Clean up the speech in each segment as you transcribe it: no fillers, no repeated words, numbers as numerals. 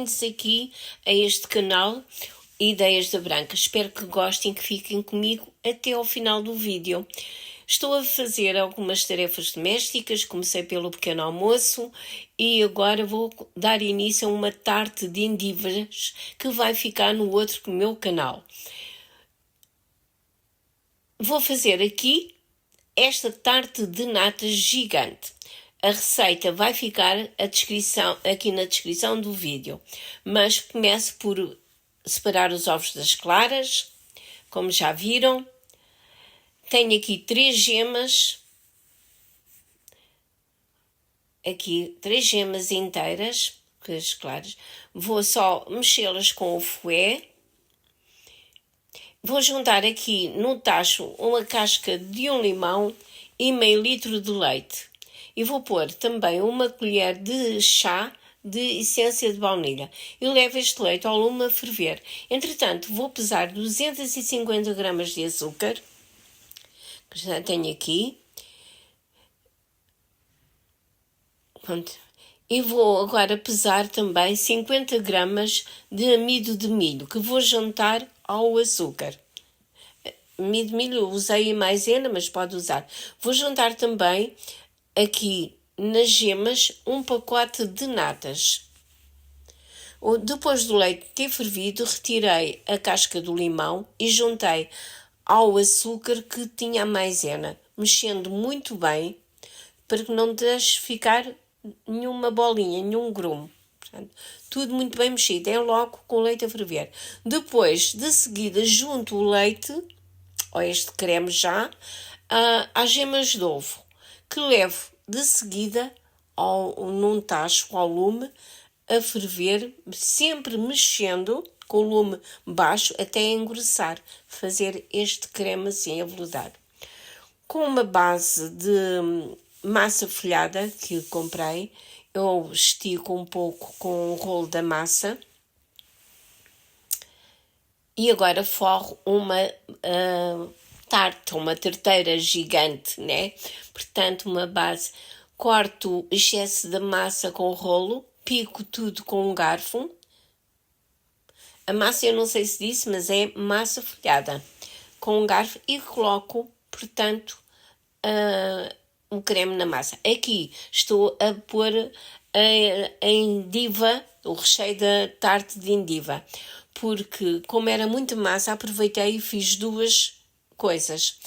bem-vindos aqui a este canal Ideias da Branca. Espero que gostem, que fiquem comigo até ao final do vídeo. Estou a fazer algumas tarefas domésticas, comecei pelo pequeno almoço e agora vou dar início a uma tarte de endivas que vai ficar no outro meu canal. Vou fazer aqui esta tarte de nata gigante. A receita vai ficar aqui na descrição do vídeo, mas começo por separar os ovos das claras, como já viram. Tenho aqui 3 gemas, três gemas inteiras, as claras. Vou só mexê-las com o fouet. Vou juntar aqui no tacho uma casca de um limão e meio litro de leite. E vou pôr também uma colher de chá de essência de baunilha. Eu levo este leite ao lume a ferver. Entretanto, vou pesar 250 gramas de açúcar, que já tenho aqui. Pronto. E vou agora pesar também 50 gramas de amido de milho, que vou juntar ao açúcar. Amido de milho usei maisena, mas pode usar. Vou juntar também aqui nas gemas um pacote de natas. Depois do leite ter fervido, retirei a casca do limão e juntei ao açúcar que tinha a maisena, mexendo muito bem para que não deixe ficar nenhuma bolinha, nenhum grumo. Portanto, tudo muito bem mexido, é logo com o leite a ferver. Depois, de seguida, junto o leite, ou este creme já, às gemas de ovo, que levo de seguida num tacho ao lume a ferver, sempre mexendo com o lume baixo até engrossar, fazer este creme assim aveludado. Com uma base de massa folhada que comprei, eu estico um pouco com o rolo da massa e agora forro uma tarte, uma tarteira gigante, né? Portanto, uma base. Corto o excesso da massa com o rolo, pico tudo com um garfo. A massa eu não sei se disse, mas é massa folhada. Com um garfo e coloco, portanto, um creme na massa. Aqui estou a pôr a endiva, o recheio da tarte de endiva. Porque, como era muita massa, aproveitei e fiz 2 coisas.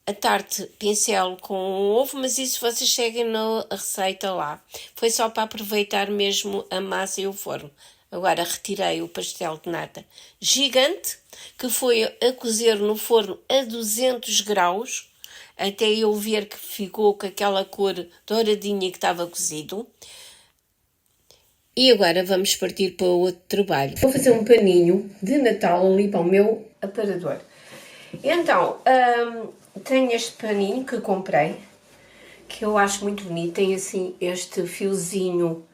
A tarte pincel com ovo, mas isso vocês seguem na receita lá. Foi só para aproveitar mesmo a massa e o forno. Agora retirei o pastel de nata gigante, que foi a cozer no forno a 200 graus, até eu ver que ficou com aquela cor douradinha que estava cozido. E agora vamos partir para outro trabalho. Vou fazer um paninho de Natal ali para o meu aparador. Então, tenho este paninho que comprei, que eu acho muito bonito. Tem assim este fiozinho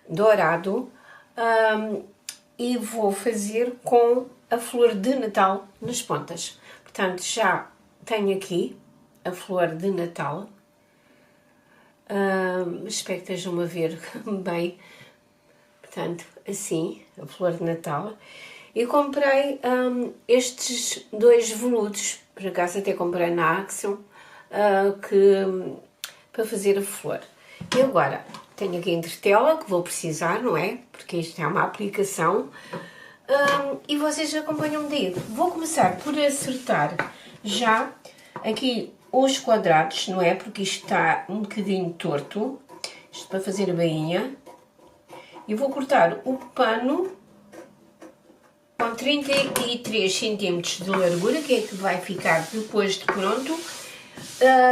dourado. E vou fazer com a flor de Natal nas pontas. Portanto, já tenho aqui a flor de Natal. Espero que estejam a ver bem. Portanto, assim, a flor de Natal. E comprei estes 2 veludos, por acaso até comprei na Action, para fazer a flor. E agora, tenho aqui a entretela, que vou precisar, não é? Porque isto é uma aplicação. E vocês acompanham-me daí. Vou começar por acertar já aqui os quadrados, não é? Porque isto está um bocadinho torto. Isto para fazer a bainha. E vou cortar o pano com 33 cm de largura, que é que vai ficar depois de pronto.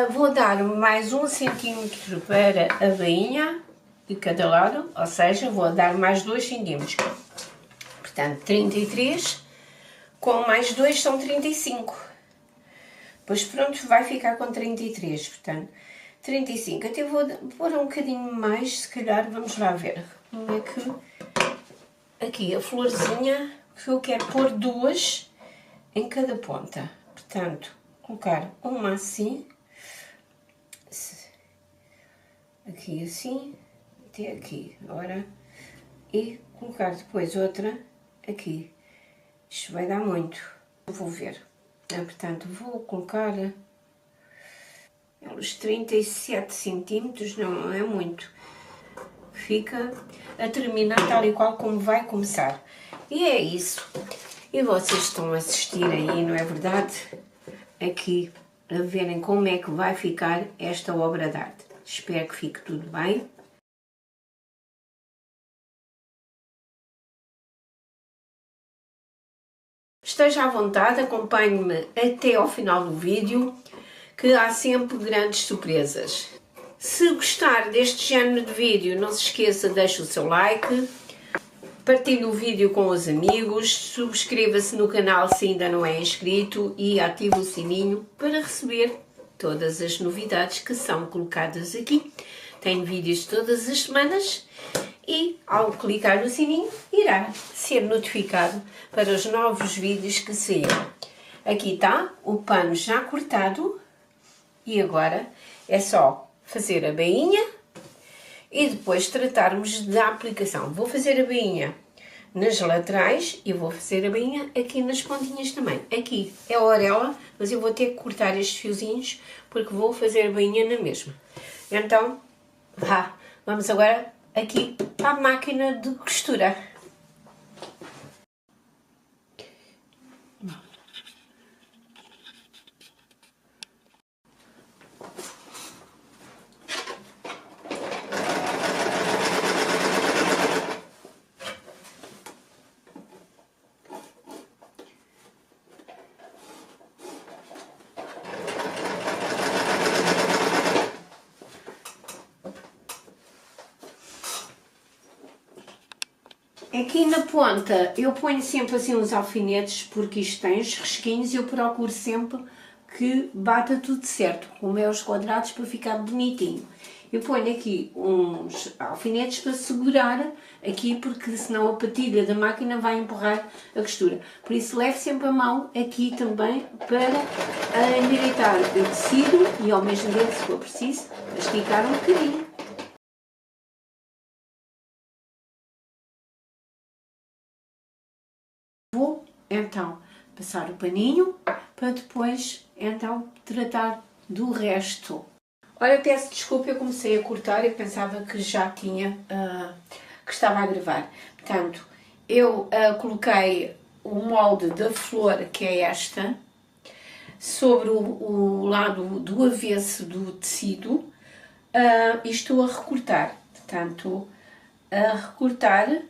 Vou dar mais 1 cm para a bainha de cada lado, ou seja, vou dar mais 2 cm. Portanto, 33 com mais 2 são 35. Depois pronto, vai ficar com 33, portanto, 35. Até vou pôr um bocadinho mais, se calhar, vamos lá ver. Como é que... Aqui a florzinha, que eu quero pôr 2 em cada ponta. Portanto, colocar uma assim, aqui assim, até aqui. Ora, e colocar depois outra aqui. Isto vai dar muito. Vou ver. Portanto, vou colocar os 37 centímetros, não é muito. Fica a terminar tal e qual como vai começar. E é isso. E vocês estão a assistir aí, não é verdade? Aqui, a verem como é que vai ficar esta obra de arte. Espero que fique tudo bem. Esteja à vontade, acompanhe-me até ao final do vídeo, que há sempre grandes surpresas. Se gostar deste género de vídeo, não se esqueça, deixe o seu like, partilhe o vídeo com os amigos, subscreva-se no canal se ainda não é inscrito e ative o sininho para receber todas as novidades que são colocadas aqui. Tenho vídeos todas as semanas e, ao clicar no sininho, irá ser notificado para os novos vídeos que saíram. Aqui está o pano já cortado e agora é só fazer a bainha e depois tratarmos da aplicação. Vou fazer a bainha nas laterais e vou fazer a bainha aqui nas pontinhas também. Aqui é a orelha, mas eu vou ter que cortar estes fiozinhos porque vou fazer a bainha na mesma. Então, vamos agora aqui para a máquina de costura. Aqui na ponta eu ponho sempre assim uns alfinetes porque isto tem os risquinhos e eu procuro sempre que bata tudo certo, como é os quadrados para ficar bonitinho. Eu ponho aqui uns alfinetes para segurar aqui porque senão a patilha da máquina vai empurrar a costura. Por isso leve sempre a mão aqui também para endireitar o tecido e ao mesmo tempo, se for preciso, esticar um bocadinho. Vou então passar o paninho para depois então tratar do resto. Olha, peço desculpa, eu comecei a cortar e pensava que já tinha, que estava a gravar. Portanto, eu coloquei o molde da flor, que é esta, sobre o lado do avesso do tecido e estou a recortar. Portanto, a recortar,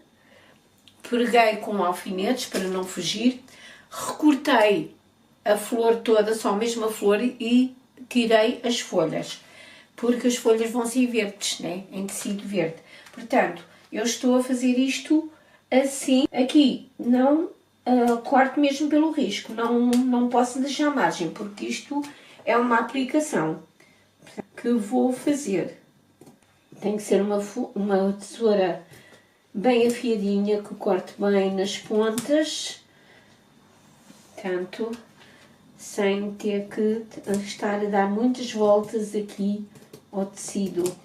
preguei com alfinetes para não fugir, recortei a flor toda, só mesmo a flor, e tirei as folhas, porque as folhas vão ser verdes, né? Em tecido verde. Portanto, eu estou a fazer isto assim. Aqui não corto mesmo pelo risco, não posso deixar margem, porque isto é uma aplicação que vou fazer. Tem que ser uma tesoura bem afiadinha, que corte bem nas pontas, tanto sem ter que estar a dar muitas voltas aqui ao tecido.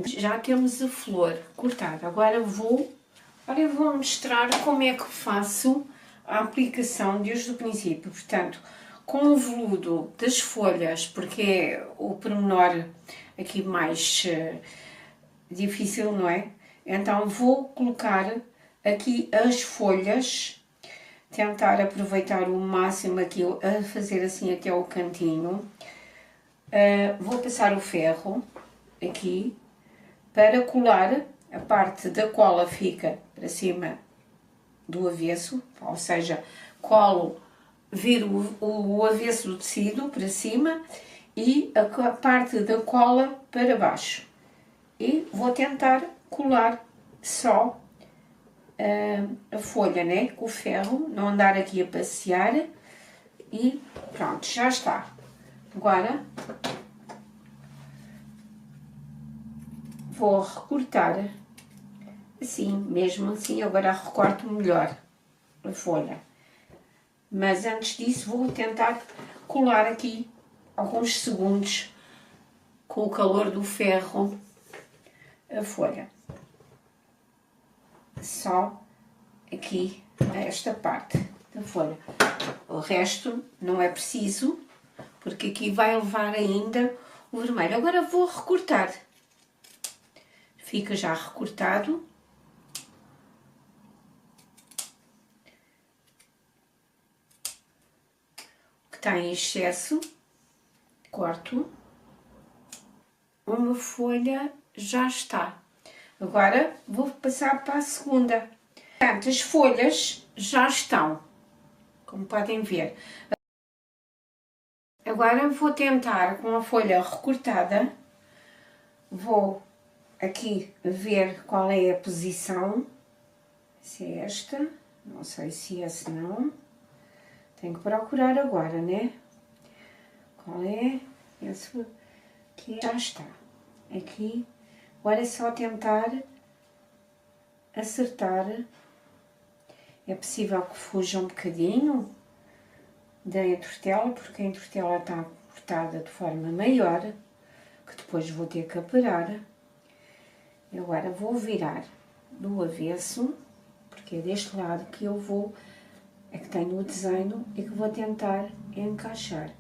Já temos a flor cortada. Agora vou mostrar como é que faço a aplicação desde o princípio. Portanto, com o veludo das folhas, porque é o pormenor aqui mais difícil, não é? Então vou colocar aqui as folhas, tentar aproveitar o máximo aqui, a fazer assim até o cantinho. Vou passar o ferro aqui para colar a parte da cola, fica para cima do avesso, ou seja, colo, viro o avesso do tecido para cima e a parte da cola para baixo. E vou tentar colar só a folha, né, com o ferro, não andar aqui a passear, e pronto, já está. Agora vou recortar assim, mesmo assim, agora recorto melhor a folha. Mas antes disso vou tentar colar aqui alguns segundos com o calor do ferro a folha. Só aqui esta parte da folha. O resto não é preciso, porque aqui vai levar ainda o vermelho. Agora vou recortar. Fica já recortado. O que está em excesso, corto. Uma folha já está. Agora vou passar para a segunda. Portanto, as folhas já estão, como podem ver. Agora vou tentar com a folha recortada, vou aqui ver qual é a posição, se é esta, não sei se é, se não, tenho que procurar agora, né? Qual é? Penso que já está, aqui, agora é só tentar acertar, é possível que fuja um bocadinho da entretela, porque a entretela está cortada de forma maior, que depois vou ter que aparar. Agora vou virar do avesso, porque é deste lado que eu vou, é que tenho o desenho e que vou tentar encaixar.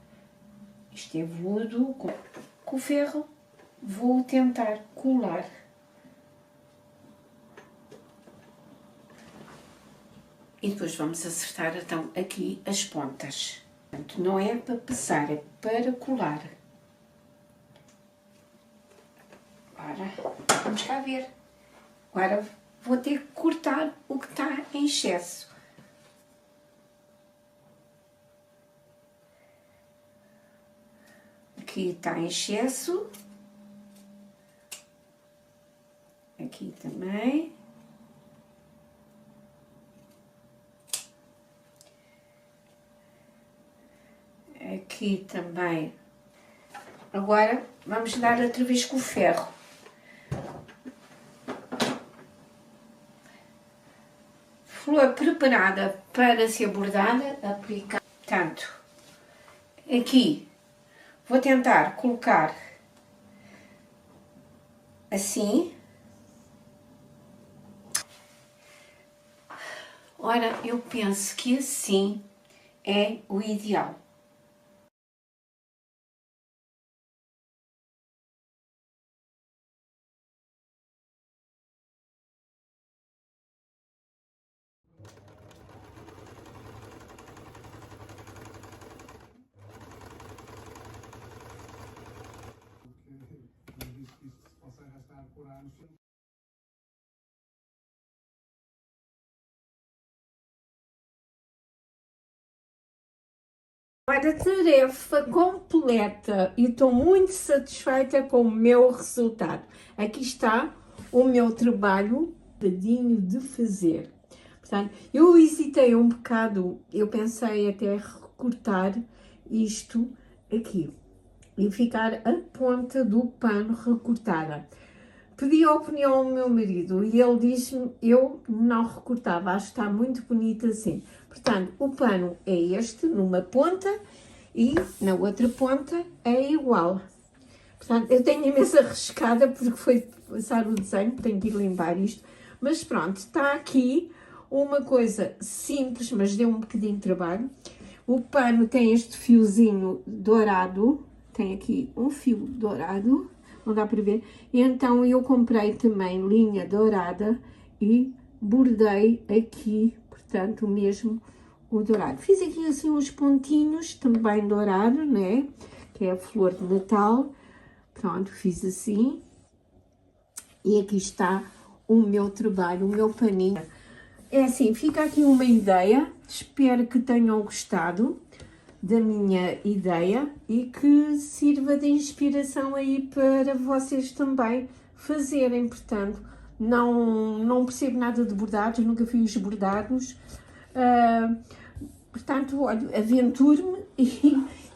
Isto é veludo, com o ferro vou tentar colar. E depois vamos acertar então aqui as pontas. Portanto, não é para passar, é para colar. Agora, vamos cá ver. Agora vou ter que cortar o que está em excesso. Aqui está em excesso. Aqui também. Aqui também. Agora, vamos dar outra vez com o ferro. Flor preparada para ser bordada, aplicar. Portanto, aqui vou tentar colocar assim. Ora, eu penso que assim é o ideal. Agora, tarefa completa e estou muito satisfeita com o meu resultado. Aqui está o meu trabalho, tadinho de fazer. Portanto, eu hesitei um bocado, eu pensei até recortar isto aqui e ficar a ponta do pano recortada. Pedi a opinião ao meu marido e ele disse-me eu não recortava, acho que está muito bonito assim. Portanto, o pano é este, numa ponta, e na outra ponta é igual. Portanto, eu tenho imensa arriscada porque foi passar o desenho, tenho que ir limpar isto. Mas pronto, está aqui uma coisa simples, mas deu um bocadinho de trabalho. O pano tem este fiozinho dourado, tem aqui um fio dourado, não dá para ver. E então eu comprei também linha dourada e bordei aqui, portanto, mesmo o dourado. Fiz aqui assim uns pontinhos, também dourado, né? Que é a flor de Natal. Pronto, fiz assim. E aqui está o meu trabalho, o meu paninho. É assim, fica aqui uma ideia. Espero que tenham gostado da minha ideia e que sirva de inspiração aí para vocês também fazerem. Portanto, não percebo nada de bordados, nunca fiz bordados. Portanto, olha, aventuro-me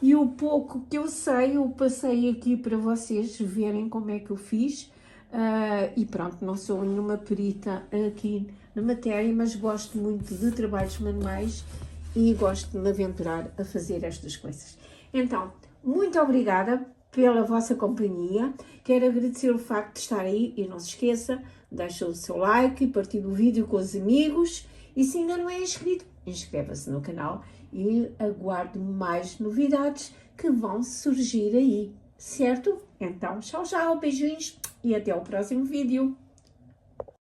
e o pouco que eu sei, eu passei aqui para vocês verem como é que eu fiz. E pronto, não sou nenhuma perita aqui na matéria, mas gosto muito de trabalhos manuais e gosto de me aventurar a fazer estas coisas. Então, muito obrigada pela vossa companhia. Quero agradecer o facto de estar aí e não se esqueça, deixa o seu like e partilhe o vídeo com os amigos. E se ainda não é inscrito, inscreva-se no canal e aguarde mais novidades que vão surgir aí, certo? Então, tchau, tchau, beijinhos e até o próximo vídeo.